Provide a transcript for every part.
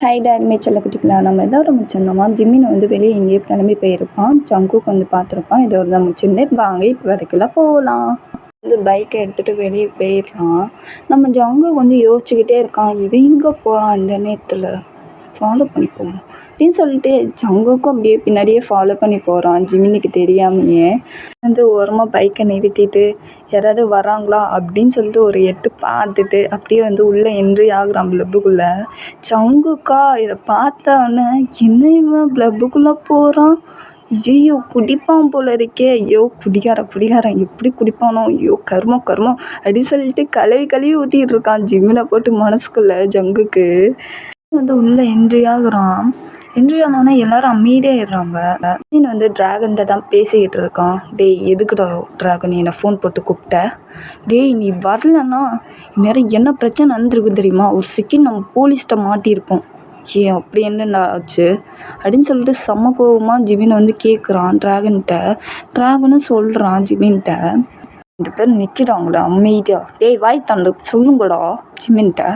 Hi டார்மி செல்லக்குட்டிங்களா, நம்ம இதோட முடிச்சிருந்தோமா ஜிம்மின் வந்து வெளியே எங்கேயோ கிளம்பி போயிருப்பான். ஜங்குக்கு வந்து பார்த்துருப்பான். இதோட தான் முடிச்சிருந்தேன். வாங்க இப்போ வரைக்கும்லாம் போகலாம். வந்து பைக்கை எடுத்துகிட்டு வெளியே போயிடுறான். நம்ம ஜங்கு வந்து யோசிச்சுக்கிட்டே இருக்கான், இவன் எங்கே போகிறான் இந்த நேரத்தில், ஃபாலோ பண்ணி போகணும் அப்படின்னு சொல்லிட்டு ஜங்குக்கும் அப்படியே பின்னாடியே ஃபாலோ பண்ணி போகிறான். ஜிமினுக்கு தெரியாமையே வந்து ஓரமாக பைக்கை நிறுத்திட்டு யாராவது வராங்களா அப்படின்னு சொல்லிட்டு ஒரு எட்டு பார்த்துட்டு அப்படியே வந்து உள்ளே என்ட்ரி ஆகுறான் ப்ளப்புக்குள்ளே. ஜங்குக்கா இதை பார்த்தோன்னே என்ன இவன் ப்ளப்புக்குள்ளே போகிறான், ஐயோ குடிப்பான் போல இருக்கே, ஐயோ குடிகாரன் எப்படி குடிப்பானோ, ஐயோ கருமம் அப்படின்னு சொல்லிட்டு கழுவி ஊற்றிட்டு இருக்கான் ஜிம்மினை போட்டு மனசுக்குள்ளே. ஜங்குக்கு வந்து உள்ளே என்ட்ரி ஆகுறான். என்ட்ரி ஆனோடனே எல்லாரும் அமைதியாகிடுறாங்க. மீன் வந்து டிராகன்கிட்ட தான் பேசிக்கிட்டு இருக்கான். டேய் எதுக்குடா டிராகன் என்னை ஃபோன் போட்டு கூப்பிட்ட, டேய் நீ வரலன்னா இந்நேரம் என்ன பிரச்சனை நடந்திருக்கு தெரியுமா, ஒரு செகண்ட் நம்ம போலீஸ்கிட்ட மாட்டியிருப்போம், ஏன் அப்படி என்னடா ஆச்சு அப்படின்னு சொல்லிட்டு செம்ம கோவமாக ஜிமின் வந்து கேட்குறான் டிராகன்கிட்ட. டிராகனும் சொல்கிறான் ஜிமின்கிட்ட. 2 பேர் நிற்கிறாங்களே அமைதியாக, டேய் வாய் தண்டு சொல்லுங்கடா ஜிமின்கிட்ட.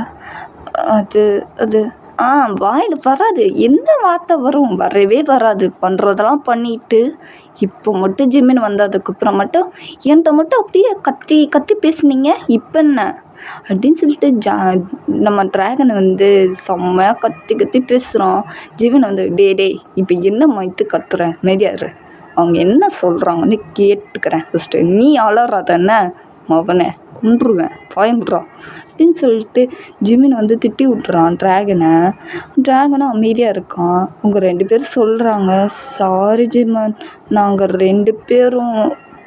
அது வாயில் வராது, என்ன வார்த்தை வரும், வரவே வராது. பண்ணுறதெல்லாம் பண்ணிட்டு இப்போ மட்டும் ஜிம்மின் வந்ததுக்கப்புறம் மட்டும் என்கிட்ட மட்டும் அப்படியே கத்தி பேசுனீங்க, இப்போ என்ன அப்படின்னு சொல்லிட்டு நம்ம டிராகனை வந்து செம்மையாக கத்தி பேசுகிறான். ஜிமின் வந்து டேய் இப்போ என்ன மைத்து கத்துறேன், மெதியாரு அவங்க என்ன சொல்கிறாங்கன்னு கேட்டுக்கிறேன் ஃபஸ்ட்டு, நீ அலறாதண்ணே மவனை கொன்றுவேன் பயமுடுறான் அப்படின்னு சொல்லிட்டு ஜிமின் வந்து திட்டி விட்டுறான் டிராகனும் அமைதியாக இருக்கான். அவங்க 2 பேரும் சொல்கிறாங்க, சாரி ஜிமன், நாங்கள் 2 பேரும்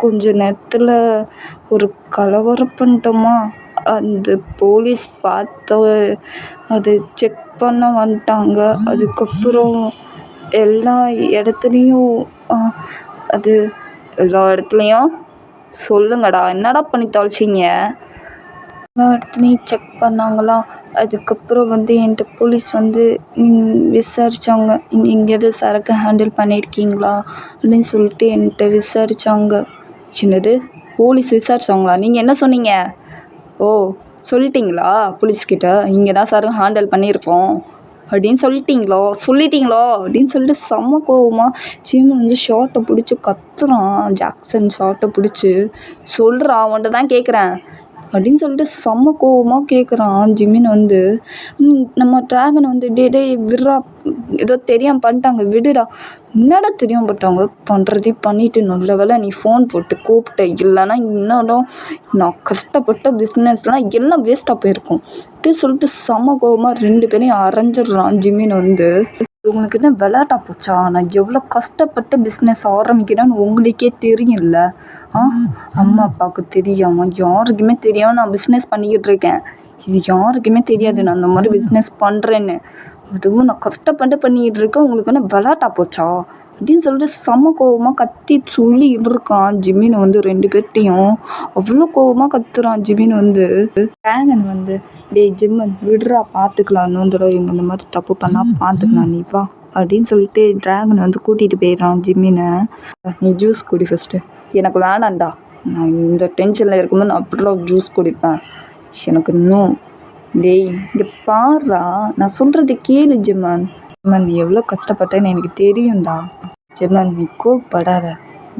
கொஞ்ச நேரத்தில் ஒரு கலவரம் பண்ணிட்டோமா, அந்த போலீஸ் பார்த்து அது செக் பண்ண வந்துட்டாங்க, அதுக்கப்புறம் எல்லா இடத்துலையும் சொல்லுங்கடா என்னடா பண்ணி தொலைச்சிங்க, எல்லா இடத்துலையும் செக் பண்ணாங்களா, அதுக்கப்புறம் வந்து என்கிட்ட போலீஸ் வந்து விசாரித்தாங்க, எங்கேயாவது சரக்கு ஹேண்டில் பண்ணியிருக்கீங்களா அப்படின்னு சொல்லிட்டு என்கிட்ட விசாரித்தாங்க. சின்னது போலீஸ் விசாரித்தாங்களா, நீங்கள் என்ன சொன்னீங்க, ஓ சொல்லிட்டீங்களா போலீஸ்கிட்ட இங்கே தான் சரக்கு ஹேண்டில் பண்ணியிருக்கோம் அப்படின்னு சொல்லிட்டீங்களோ அப்படின்னு சொல்லிட்டு செம்ம கோவமாக ஜிமின் வந்து ஷார்ட்டை பிடிச்சி கத்துறான். ஜாக்சன் ஷார்ட்டை பிடிச்சி சொல்கிறா அவன்கிட்ட தான் கேட்குறேன் அப்படின்னு சொல்லிட்டு செம்ம கோவமாக கேட்குறான் ஜிமின் வந்து. நம்ம டிராகன் வந்து டேய் விட்றா, ஏதோ தெரியாமல் பண்ணிட்டாங்க விடுடா, என்னடா தெரியாமல் பண்ணிட்டாங்க, பண்ணுறதையும் பண்ணிவிட்டு நல்ல வேலை நீ ஃபோன் போட்டு கூப்பிட்ட, இல்லைன்னா இன்னும் நான் கஷ்டப்பட்ட பிஸ்னஸ்லாம் எல்லாம் வேஸ்ட்டாக போயிருக்கும் அப்படின்னு சொல்லிட்டு செம்ம கோவமாக 2 பேரையும் அரைஞ்சிடுறான் ஜிமின் வந்து. உங்களுக்கு என்ன விளையாட்டா போச்சா, நான் எவ்வளோ கஷ்டப்பட்டு பிஸ்னஸ் ஆரம்பிக்கிறேன்னு உங்களுக்கே தெரியும்ல, அம்மா அப்பாவுக்கு தெரியாமல் யாருக்குமே தெரியாமல் நான் பிஸ்னஸ் பண்ணிக்கிட்டு இருக்கேன், இது யாருக்குமே தெரியாது நான் அந்த மாதிரி பிஸ்னஸ் பண்ணுறேன்னு, அதுவும் நான் கஷ்டப்பட்டு பண்ணிக்கிட்டு இருக்கேன், உங்களுக்கு என்ன விளையாட்டா போச்சா அப்படின்னு சொல்லிட்டு செம்ம கோவமாக கத்தி சொல்லிக்கிட்டு இருக்கான் ஜிமின் வந்து. 2 பேர்ட்டையும் அவ்வளோ கோவமாக கத்துறான் ஜிமின் வந்து. டிராகன் வந்து டேய் ஜிம்மன் விடுறா பார்த்துக்கலாம், இன்னொரு தடவை இவங்க இந்த மாதிரி தப்பு பண்ணால் பார்த்துக்கலாம், நீ வா அப்படின்னு சொல்லிட்டு டிராகன் வந்து கூட்டிகிட்டு போயிடுறான் ஜிம்மினை. நீ ஜூஸ் குடி ஃபஸ்ட்டு, எனக்கு வேணாண்டா, நான் இந்த டென்ஷனில் இருக்கும்போது நான் அப்படிலாம் ஜூஸ் குடிப்பேன், எனக்கு இன்னும் டேய் இங்கே பாடுறா, நான் சொல்கிறது கேளு ஜிம்மன், நீ எவ்வளோ கஷ்டப்பட்டேன்னு எனக்கு தெரியும்டா, ஜிம்மன் நீ கோவப்படாத,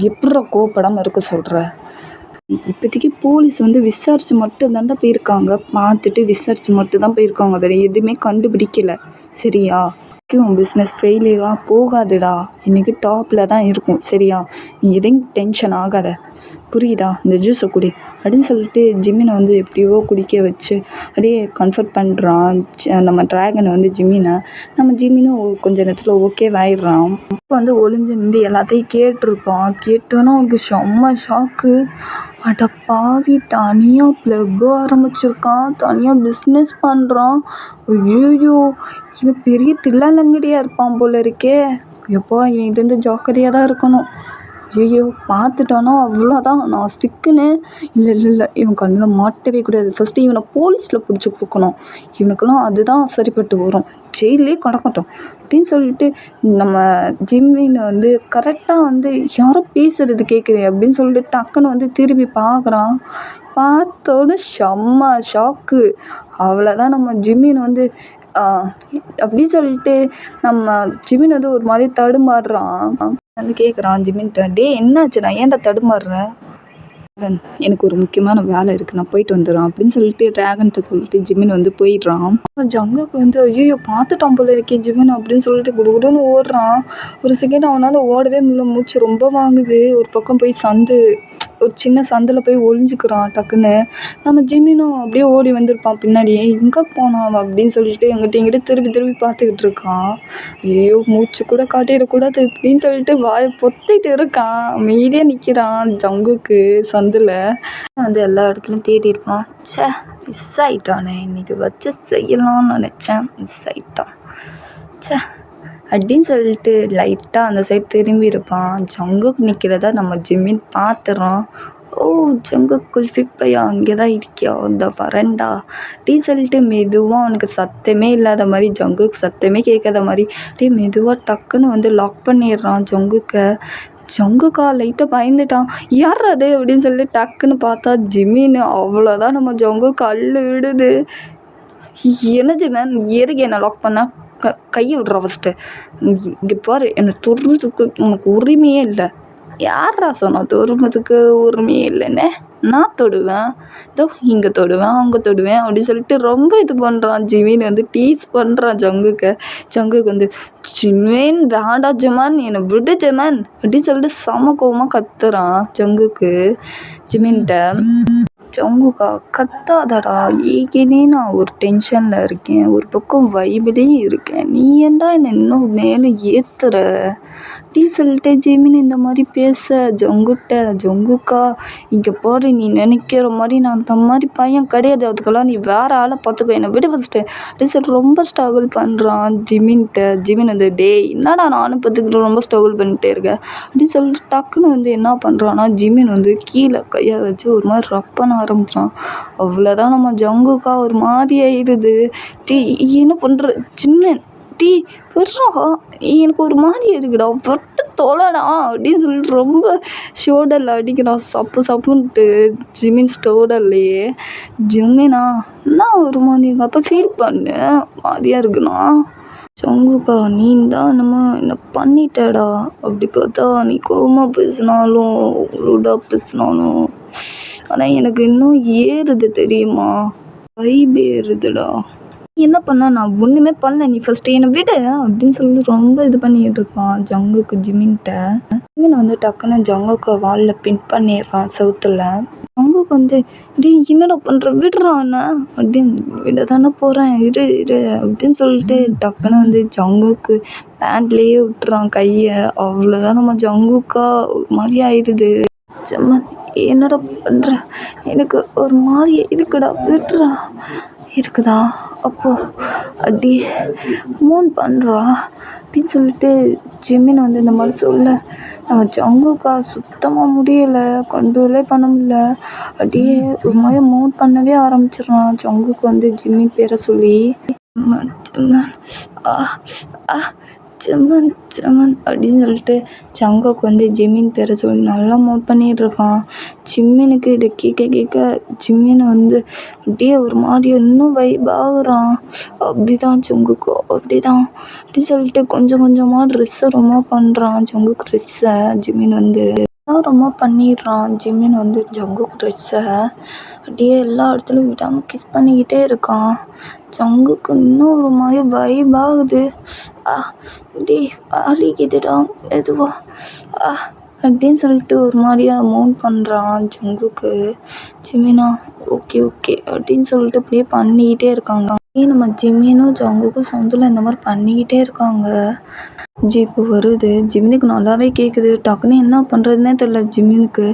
எப்படா கோவப்படாமல் இருக்க சொல்கிற, இப்போதைக்கு போலீஸ் வந்து விசாரித்து மட்டும் தாண்டா போயிருக்காங்க, பார்த்துட்டு விசாரித்து மட்டும் தான் போயிருக்காங்க, வேறு எதுவுமே கண்டுபிடிக்கல சரியா, உன் பிஸ்னஸ் ஃபெயிலியராக போகாதுடா, இன்றைக்கி டாப்பில் தான் இருக்கும் சரியா, நீ எதையும் டென்ஷன் ஆகாத புரியுதா, இந்த ஜூஸை குடி அப்படின்னு சொல்லிட்டு ஜிம்மினை வந்து எப்படியோ குடிக்க வச்சு அப்படியே கம்ஃபர்ட் பண்ணுறான் நம்ம டிராகனை வந்து ஜிம்மினை. நம்ம ஜிம்மினும் கொஞ்ச நேரத்தில் ஓகேவாயிடுறான். இப்போ வந்து ஒளிஞ்சு நின்று எல்லாத்தையும் கேட்டிருப்பான். கேட்டோன்னா அவனுக்கு செம்ம ஷாக்கு, அட பாவி தனியாக ப்ளப்பு ஆரம்பிச்சிருக்கான், தனியாக பிஸ்னஸ் பண்ணுறான், ஐயோ இவன் பெரிய தில்லாலங்கடியாக இருப்பான் போல இருக்கே, எப்போ இவன்கிட்டருந்து ஜாக்கிரதையாக தான் இருக்கணும், ஐயோ பார்த்துட்டானோ அவ்வளோதான் நான் சிக்குன்னு, இல்லை இவன் கண்ணில் மாட்டவே கூடாது, ஃபஸ்ட்டு இவனை போலீஸில் பிடிச்சி கொடுக்கணும், இவனுக்கெல்லாம் அதுதான் சரிப்பட்டு வரும், ஜெயிலே கிடக்கட்டும் அப்படின்னு சொல்லிட்டு நம்ம ஜிம்மின் வந்து கரெக்டாக வந்து யாரோ பேசுகிறது கேட்குது அப்படின்னு சொல்லிட்டு டக்குன்னு வந்து திரும்பி பார்க்குறான். பார்த்தோன்னு செம்ம ஷாக்கு. அவ்வளோதான் நம்ம ஜிம்மின் வந்து அப்படி சொல்லிட்டு நம்ம ஜிமின் வந்து ஒரு மாதிரி தடுமாறுறான். வந்து கேட்குறான் ஜிமின்கிட்ட, டேய் என்னாச்சுடா, ஏன்டா தடுமாறுற? எனக்கு ஒரு முக்கியமான வேலை இருக்குது, நான் போயிட்டு வந்துடுறேன் அப்படின்னு சொல்லிட்டு ட்ராகன்கிட்ட சொல்லிட்டு ஜிமின் வந்து போயிடுறான். ஜங்குக்கு வந்து ஐயோ பார்த்துட்டான் போல இருக்கேன் ஜிமின் அப்படின்னு சொல்லிட்டு குடுகுடுன்னு ஓடுறான். ஒரு செகண்ட் அவனால் ஓடவே முடியல, மூச்சு ரொம்ப வாங்குது. ஒரு பக்கம் போய் ஒரு சின்ன சந்தில் போய் ஒளிஞ்சுக்கிறான் டக்குன்னு. நம்ம ஜிமினும் அப்படியே ஓடி வந்திருப்பான் பின்னாடியே. எங்கே போனான் அவன் அப்படின்னு சொல்லிட்டு எங்கிட்ட திருப்பி திருப்பி பார்த்துக்கிட்டு இருக்கான். ஐயோ மூச்சு கூட காட்டிடக்கூடாது அப்படின்னு சொல்லிட்டு வாயை பொத்திட்டு இருக்கான். அமைதியாக நிற்கிறான் ஜங்குக்கு சந்தில். வந்து எல்லா இடத்துலையும் தேடி இருப்பான். ச்சே மிஸ் ஆகிட்டானே, இன்றைக்கி வச்சு செய்யலாம்னு நினச்சேன், மிஸ் ஆகிட்டான் ச்சே அப்படின்னு சொல்லிட்டு லைட்டாக அந்த சைடு திரும்பி இருப்பான். ஜங்குக்கு நிற்கிறதா நம்ம ஜிமின் பார்த்துறான். ஓ ஜங்குக் குல்ஃபி பையா அங்கே தான் இருக்கியா, இந்த வரேன்டா அப்படின்னு சொல்லிட்டு மெதுவாக அவனுக்கு சத்தமே இல்லாத மாதிரி, ஜங்குக்கு சத்தமே கேட்காத மாதிரி அப்படியே மெதுவாக டக்குன்னு வந்து லாக் பண்ணிடுறான் ஜங்குக்கை. ஜங்குக்கா லைட்டாக பயந்துட்டான். யார் அது அப்படின்னு சொல்லிட்டு டக்குன்னு பார்த்தா ஜிமின். அவ்வளோதான், நம்ம ஜங்குக்கு அள்ளு விடுது. என்ன ஜிமன், எதுக்கு என்னை லாக் பண்ண? கையை விட்றா ஃபஸ்ட்டு. இங்கே பாரு, என்னை தொடுறதுக்கு உனக்கு உரிமையே இல்லை. யாரா சொன்னா தொடுறதுக்கு உரிமையே இல்லைன்னு? நான் தொடுவேன், இதோ இங்கே தொடுவேன், அங்கே தொடுவேன் அப்படின்னு சொல்லிட்டு ரொம்ப இது பண்ணுறான் ஜிமின். வந்து டீஸ் பண்ணுறான் ஜங்குக்கு. ஜங்குக்கு வந்து ஜிமின் வேண்டா ஜிமான், என்னை விடு ஜிமான் அப்படின்னு சொல்லிட்டு செம கோவமாக கத்துறான் ஜங்குக்கு ஜிமின்கிட்ட. ஜங்குக்கா கத்தாதடா, ஏற்கனவே நான் ஒரு டென்ஷனில் இருக்கேன், ஒரு பக்கம் வைபிலையும் இருக்கேன், நீ ஏன்டா என்னை இன்னும் மேலே ஏற்றுற அப்படின்னு சொல்லிட்டு ஜிமின் இந்த மாதிரி பேச ஜங்குகிட்ட. ஜங்குக்கா இங்கே பாரு, நீ நினைக்கிற மாதிரி நான் அந்த மாதிரி பையன் கிடையாது, அதுக்கெல்லாம் நீ வேறு ஆளை பார்த்துக்கோ, என்னை விட ஃபஸ்ட்டு அப்படின்னு சொல்லிட்டு ரொம்ப ஸ்ட்ரகிள் பண்ணுறான் ஜிமின்கிட்ட. ஜிமின் வந்து டேய் என்னடா நானும் பார்த்துக்கிட்டு ரொம்ப ஸ்ட்ரகிள் பண்ணிகிட்டே இருக்கேன் அப்படின்னு சொல்லிட்டு டக்குன்னு வந்து என்ன பண்ணுறான்னா ஜிமின் வந்து கீழே கையை வச்சு ஒரு மாதிரி ரப் பண்ண ஆரம்பிச்சான். அவ்வளோதான், நம்ம ஜங்குக்கா ஒரு மாதிரி ஆயிடுது. டீ என்ன பண்ணுற ஜிமின், டீ விட்றா, எனக்கு ஒரு மாதிரி இருக்குடா, விட்டு தொலைடா அப்படின்னு சொல்லிட்டு ரொம்ப ஷோல்டரில் அடிக்கிறான் சப்பு சப்புன்ட்டு ஜிமின் ஷோல்டர்லையே. ஜிமினா என்ன ஒரு மாதிரி எங்கள் அப்பா ஃபீல் பண்ணு மாதிரியாக இருக்குண்ணா. ஜங்குக்கா நீ தான் என்ன பண்ணிட்டடா, அப்படி பார்த்தா நீ கோவமாக பேசினாலும் ரூடாக பேசினாலும் ஆனால் எனக்கு இன்னும் ஏறுது தெரியுமா, வைப் ஏறுதுடா. என்ன பண்ண, நான் ஒன்றுமே பண்ணல, நீ ஃபஸ்ட்டு என்னை விட அப்படின்னு சொல்லி ரொம்ப இது பண்ணிகிட்டு இருக்கான் ஜங்குக்கு ஜிமின்கிட்ட. ஜிமின் வந்து டக்குன்னு ஜங்குக்கு வாலில் பின் பண்ணிடுறான் செவுத்துல. ஜங்குக்கு வந்து டேய் என்னடா பண்ணுற, விடுறான் அப்படின்னு. விட தானே போகிறேன், இரு இரு அப்படின்னு சொல்லிட்டு டக்குன்னு வந்து ஜங்குக்கு பேண்ட்லேயே விட்டுறான் கையை. அவ்வளோதான், நம்ம ஜங்குக்கா ஒரு மாதிரி ஆயிடுது. ஜம்மன் என்னடா பண்ணுற, எனக்கு ஒரு மாதிரி இருக்குடா, விட்டுறா. இருக்குதா, அப்போது அப்படி மூன் பண்ணுறா அப்படின்னு சொல்லிட்டு ஜிமின் வந்து இந்த மாதிரி சொல்ல நம்ம ஜங்குக்கா சுத்தமாக முடியலை, கண்ட்ரோலே பண்ண முடியல. அப்படியே ஒரு மாதிரி மூன் பண்ணவே ஆரம்பிச்சிடுறான் ஜங்குக்கு வந்து ஜிமின் பேரை சொல்லி. ஜம்மன் ஜம்மன் ஜம்மன் அப்படின்னு சொல்லிட்டு ஜங்குக்கு வந்து ஜிமின் பேரை சொல்லி நல்லா மூவ் பண்ணிகிட்டு இருக்கான். ஜிமினுக்கு இதை கேட்க கேட்க ஜிமின் வந்து அப்படியே ஒரு மாதிரி இன்னும் வைப் ஆகுறான். அப்படி தான் ஜங்குக்கு, அப்படி தான் அப்படின்னு சொல்லிட்டு கொஞ்சம் கொஞ்சமாக ட்ரெஸ்ஸை ரொம்ப பண்ணுறான் ஜங்குக்கு ட்ரெஸ்ஸை. ஜிமின் வந்து ரொம்ப பண்ணிடுறான் ஜிமின் வந்து ஜங்குக்கு ட்ரெஸ்ஸை. அப்படியே எல்லா இடத்துலையும் விடாமல் கிஸ் பண்ணிக்கிட்டே இருக்கான். ஜங்குக்கு இன்னும் ஒரு மாதிரி வைப் ஆகுது. டே வலிக்குதுடா எதுவா அப்படின்னு சொல்லிட்டு ஒரு மாதிரியாக மூவ் பண்ணுறான் ஜங்குக்கு. ஜிமினா ஓகே ஓகே அப்படின்னு சொல்லிட்டு அப்படியே பண்ணிக்கிட்டே இருக்காங்க. நம்ம ஜிமினும் ஜங்குக்கும் சொந்தில் இந்த மாதிரி பண்ணிக்கிட்டே இருக்காங்க. ஜீப்பு வருது, ஜிமினுக்கு நல்லாவே கேட்குது. டக்குன்னு என்ன பண்ணுறதுனே தெரியல ஜிமினுக்கு.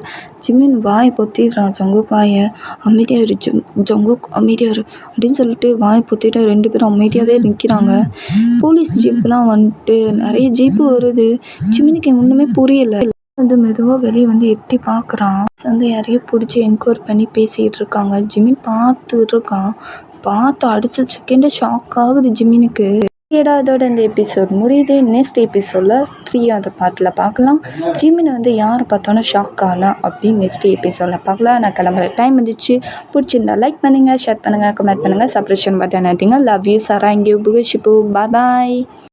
ஜிமின் வாயை பொத்திடுறான் ஜங்குக்கு வாயை. அமைதியாகிரு ஜங்குக் அமைதியாகிரு அப்படின்னு சொல்லிட்டு வாயை பொத்திட்டு 2 பேரும் அமைதியாகவே நிற்கிறாங்க. போலீஸ் ஜீப்லாம் வந்துட்டு நிறைய ஜீப்பு வருது. ஜிமினுக்கு ஒன்றுமே புரியலை. வந்து மெதுவாக வெளியே வந்து எட்டி பார்க்குறான். வந்து யாரையோ பிடிச்சி என்கொயர் பண்ணி பேசிகிட்டு இருக்காங்க. ஜிமின் பார்த்துட்டு இருக்கான். பார்த்து அடுத்த செகண்டே ஷாக் ஆகுது ஜிமினுக்கு. ஏடா அதோட இந்த எபிசோட் முடியுது. நெக்ஸ்ட் எபிசோடில் 3வது பார்ட்டில் பார்க்கலாம். ஜிமினை வந்து யாரை பார்த்தாலும் ஷாக் ஆகலாம் அப்படின்னு நெக்ஸ்ட் எபிசோடில் பார்க்கலாம். நான் கிளம்புற டைம் வந்துச்சு. பிடிச்சிருந்தா லைக் பண்ணுங்கள், ஷேர் பண்ணுங்கள், கமெண்ட் பண்ணுங்கள், சப்ஸ்கிரிப்ஷன் பட்டன் ஆட்டிங்க. லவ் யூ சாரா, இங்கே புகஷிப்பு. பாய்.